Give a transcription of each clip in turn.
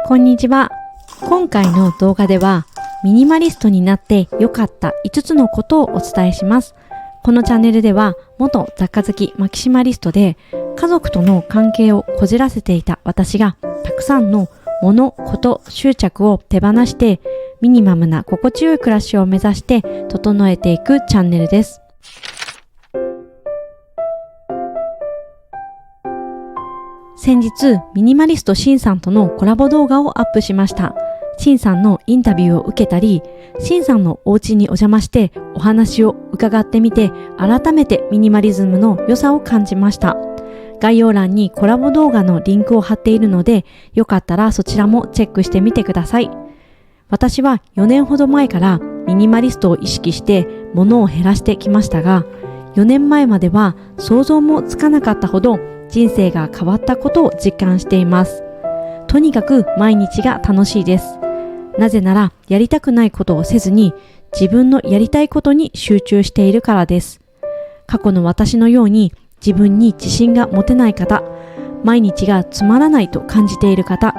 こんにちは。今回の動画ではミニマリストになって良かった5つのことをお伝えします。このチャンネルでは元雑貨好きマキシマリストで家族との関係をこじらせていた私がたくさんの物、こと、執着を手放してミニマムな心地よい暮らしを目指して整えていくチャンネルです。先日ミニマリストシンさんとのコラボ動画をアップしました。シンさんのインタビューを受けたり、シンさんのお家にお邪魔してお話を伺ってみて、改めてミニマリズムの良さを感じました。概要欄にコラボ動画のリンクを貼っているので、よかったらそちらもチェックしてみてください。私は4年ほど前からミニマリストを意識して物を減らしてきましたが、4年前までは想像もつかなかったほど人生が変わったことを実感しています。とにかく毎日が楽しいです。なぜならやりたくないことをせずに自分のやりたいことに集中しているからです。過去の私のように自分に自信が持てない方、毎日がつまらないと感じている方、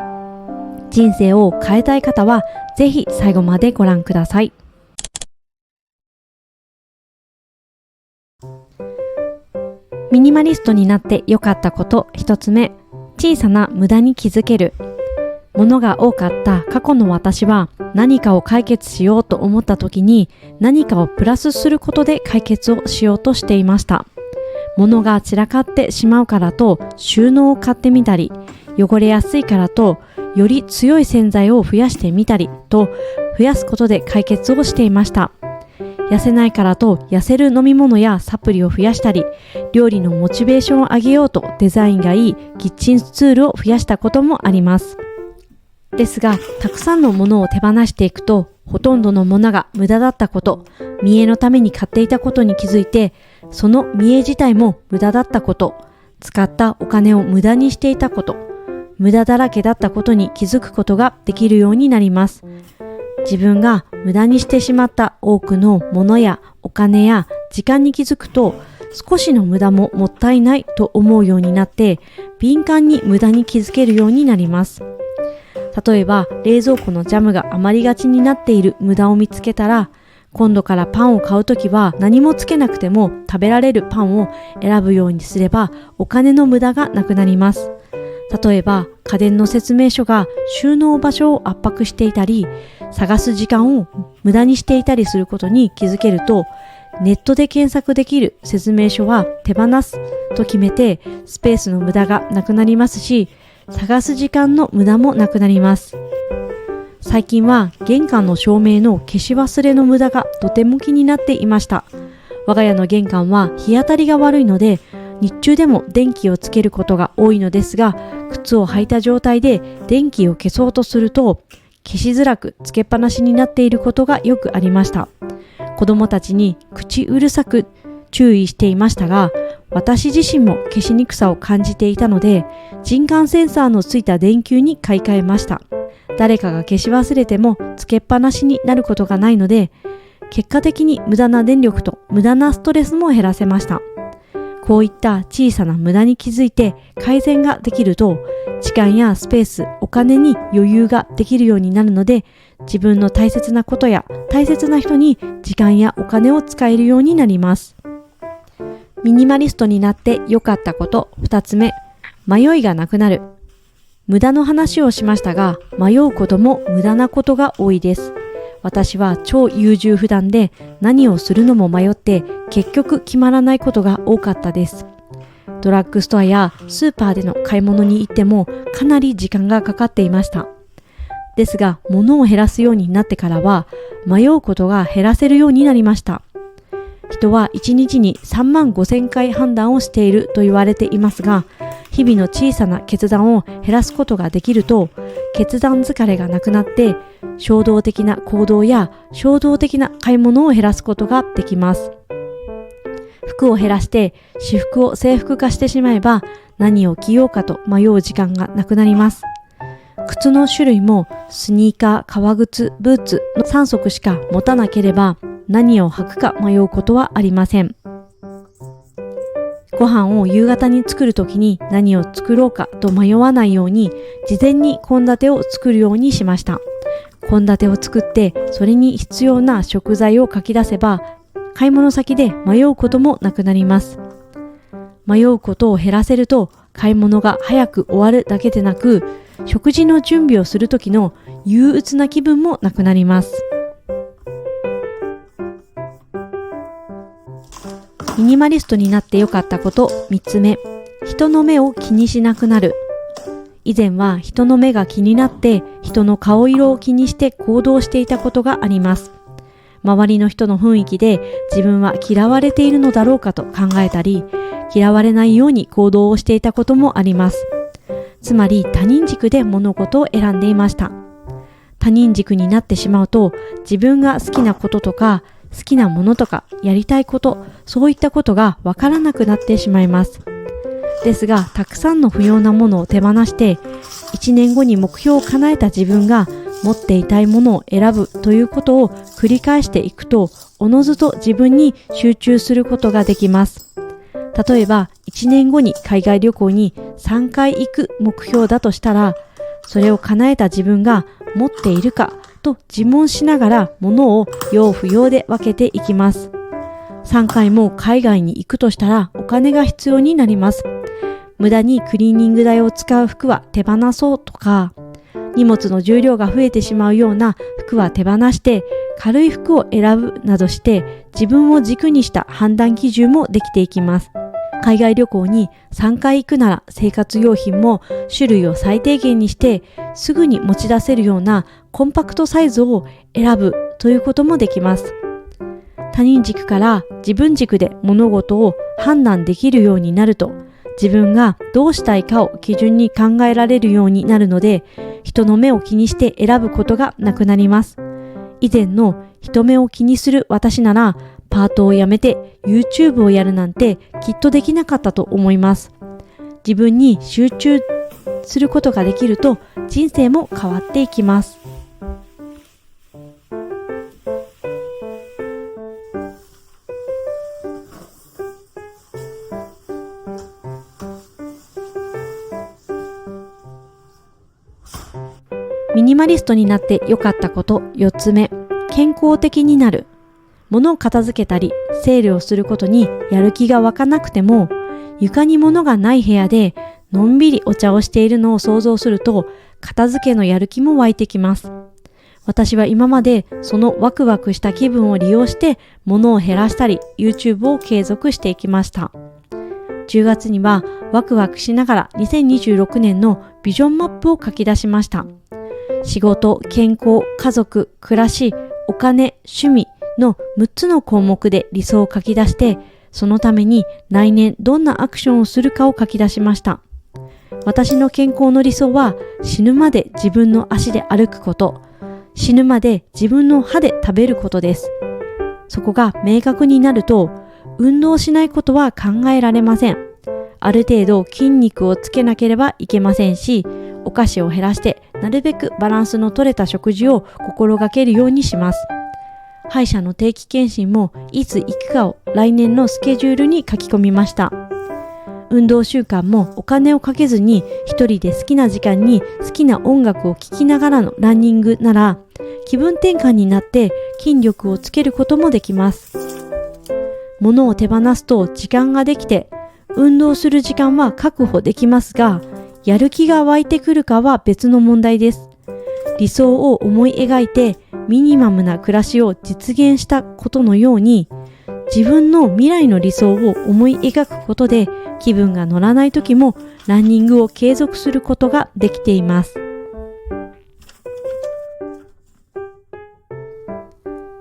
人生を変えたい方はぜひ最後までご覧ください。ミニマリストになって良かったこと1つ目、小さな無駄に気づける。物が多かった過去の私は何かを解決しようと思った時に何かをプラスすることで解決をしようとしていました。物が散らかってしまうからと収納を買ってみたり、汚れやすいからとより強い洗剤を増やしてみたりと増やすことで解決をしていました。痩せないからと痩せる飲み物やサプリを増やしたり、料理のモチベーションを上げようとデザインがいいキッチンツールを増やしたこともあります。ですが、たくさんのものを手放していくと、ほとんどのものが無駄だったこと、見栄のために買っていたことに気づいて、その見栄自体も無駄だったこと、使ったお金を無駄にしていたこと、無駄だらけだったことに気づくことができるようになります。自分が無駄にしてしまった多くのものやお金や時間に気づくと、少しの無駄ももったいないと思うようになって、敏感に無駄に気づけるようになります。例えば、冷蔵庫のジャムが余りがちになっている無駄を見つけたら、今度からパンを買うときは何もつけなくても食べられるパンを選ぶようにすれば、お金の無駄がなくなります。例えば、家電の説明書が収納場所を圧迫していたり、探す時間を無駄にしていたりすることに気づけると、ネットで検索できる説明書は手放すと決めて、スペースの無駄がなくなりますし、探す時間の無駄もなくなります。最近は玄関の照明の消し忘れの無駄がとても気になっていました。我が家の玄関は日当たりが悪いので、日中でも電気をつけることが多いのですが、靴を履いた状態で電気を消そうとすると、消しづらくつけっぱなしになっていることがよくありました。子供たちに口うるさく注意していましたが、私自身も消しにくさを感じていたので、人感センサーのついた電球に買い替えました。誰かが消し忘れてもつけっぱなしになることがないので、結果的に無駄な電力と無駄なストレスも減らせました。こういった小さな無駄に気づいて改善ができると、時間やスペース、お金に余裕ができるようになるので、自分の大切なことや大切な人に時間やお金を使えるようになります。ミニマリストになって良かったこと2つ目、迷いがなくなる。無駄の話をしましたが、迷うことも無駄なことが多いです。私は超優柔不断で何をするのも迷って結局決まらないことが多かったです。ドラッグストアやスーパーでの買い物に行ってもかなり時間がかかっていました。ですが、物を減らすようになってからは迷うことが減らせるようになりました。人は1日に35,000回判断をしていると言われていますが、日々の小さな決断を減らすことができると、決断疲れがなくなって、衝動的な行動や衝動的な買い物を減らすことができます。服を減らして私服を制服化してしまえば、何を着ようかと迷う時間がなくなります。靴の種類もスニーカー、革靴、ブーツの3足しか持たなければ何を履くか迷うことはありません。ご飯を夕方に作るときに何を作ろうかと迷わないように、事前に献立を作るようにしました。献立を作って、それに必要な食材を書き出せば、買い物先で迷うこともなくなります。迷うことを減らせると、買い物が早く終わるだけでなく、食事の準備をするときの憂鬱な気分もなくなります。ミニマリストになってよかったこと3つ目、人の目を気にしなくなる。以前は人の目が気になって人の顔色を気にして行動していたことがあります。周りの人の雰囲気で自分は嫌われているのだろうかと考えたり、嫌われないように行動をしていたこともあります。つまり他人軸で物事を選んでいました。他人軸になってしまうと、自分が好きなこととか好きなものとかやりたいこと、そういったことがわからなくなってしまいます。ですが、たくさんの不要なものを手放して、1年後に目標を叶えた自分が持っていたいものを選ぶということを繰り返していくと、おのずと自分に集中することができます。例えば、1年後に海外旅行に3回行く目標だとしたら、それを叶えた自分が持っているかと自問しながら物を要不要で分けていきます。3回も海外に行くとしたらお金が必要になります。無駄にクリーニング代を使う服は手放そうとか、荷物の重量が増えてしまうような服は手放して軽い服を選ぶなどして自分を軸にした判断基準もできていきます。海外旅行に3回行くなら生活用品も種類を最低限にしてすぐに持ち出せるようなコンパクトサイズを選ぶということもできます。他人軸から自分軸で物事を判断できるようになると、自分がどうしたいかを基準に考えられるようになるので、人の目を気にして選ぶことがなくなります。以前の人目を気にする私なら、パートを辞めて YouTube をやるなんてきっとできなかったと思います。自分に集中することができると人生も変わっていきます。ミニマリストになって良かったこと4つ目、健康的になる。物を片付けたり整理をすることにやる気が湧かなくても、床に物がない部屋でのんびりお茶をしているのを想像すると、片付けのやる気も湧いてきます。私は今までそのワクワクした気分を利用して物を減らしたり YouTube を継続していきました。10月にはワクワクしながら2026年のビジョンマップを書き出しました。仕事、健康、家族、暮らし、お金、趣味の6つの項目で理想を書き出して、そのために来年どんなアクションをするかを書き出しました。私の健康の理想は死ぬまで自分の足で歩くこと、死ぬまで自分の歯で食べることです。そこが明確になると、運動しないことは考えられません。ある程度筋肉をつけなければいけませんし、お菓子を減らしてなるべくバランスの取れた食事を心がけるようにします。歯医者の定期検診もいつ行くかを来年のスケジュールに書き込みました。運動習慣もお金をかけずに一人で好きな時間に好きな音楽を聴きながらのランニングなら気分転換になって筋力をつけることもできます。物を手放すと時間ができて運動する時間は確保できますが、やる気が湧いてくるかは別の問題です。理想を思い描いてミニマムな暮らしを実現したことのように、自分の未来の理想を思い描くことで気分が乗らない時もランニングを継続することができています。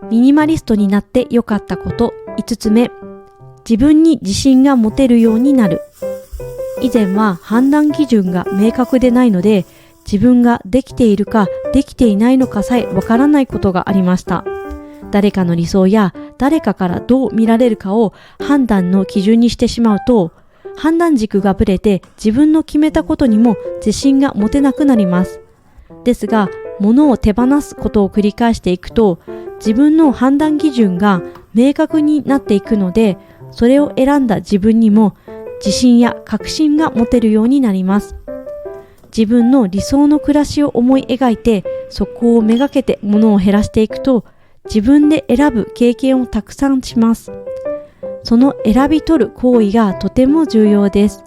ミニマリストになって良かったこと5つ目、自分に自信が持てるようになる。以前は判断基準が明確でないので、自分ができているかできていないのかさえわからないことがありました。誰かの理想や誰かからどう見られるかを判断の基準にしてしまうと、判断軸がぶれて自分の決めたことにも自信が持てなくなります。ですが、物を手放すことを繰り返していくと、自分の判断基準が明確になっていくので、それを選んだ自分にも自信や確信が持てるようになります。自分の理想の暮らしを思い描いて、そこをめがけて物を減らしていくと、自分で選ぶ経験をたくさんします。その選び取る行為がとても重要です。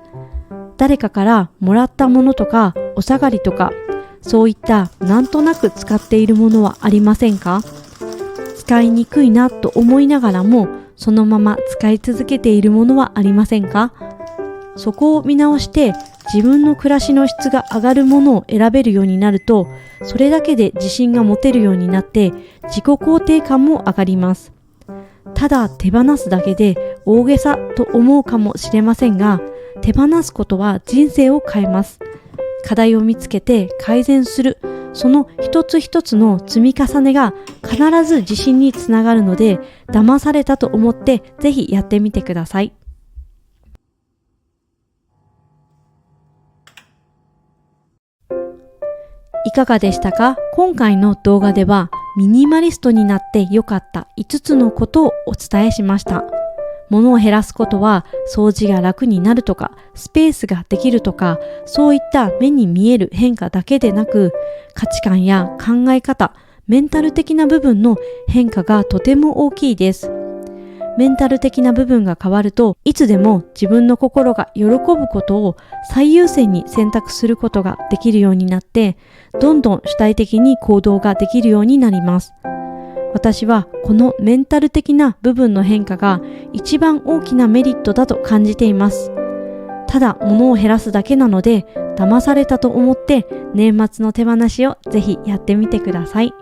誰かからもらったものとかお下がりとか、そういったなんとなく使っているものはありませんか？使いにくいなと思いながらも、そのまま使い続けているものはありませんか？そこを見直して自分の暮らしの質が上がるものを選べるようになると、それだけで自信が持てるようになって自己肯定感も上がります。ただ手放すだけで大げさと思うかもしれませんが、手放すことは人生を変えます。課題を見つけて改善する、その一つ一つの積み重ねが必ず自信につながるので、騙されたと思ってぜひやってみてください。いかがでしたか？今回の動画ではミニマリストになって良かった5つのことをお伝えしました。物を減らすことは掃除が楽になるとか、スペースができるとか、そういった目に見える変化だけでなく、価値観や考え方、メンタル的な部分の変化がとても大きいです。メンタル的な部分が変わると、いつでも自分の心が喜ぶことを最優先に選択することができるようになって、どんどん主体的に行動ができるようになります。私はこのメンタル的な部分の変化が一番大きなメリットだと感じています。ただ物を減らすだけなので、騙されたと思って年末の手放しをぜひやってみてください。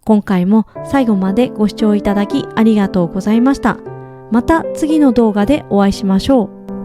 今回も最後までご視聴いただきありがとうございました。また次の動画でお会いしましょう。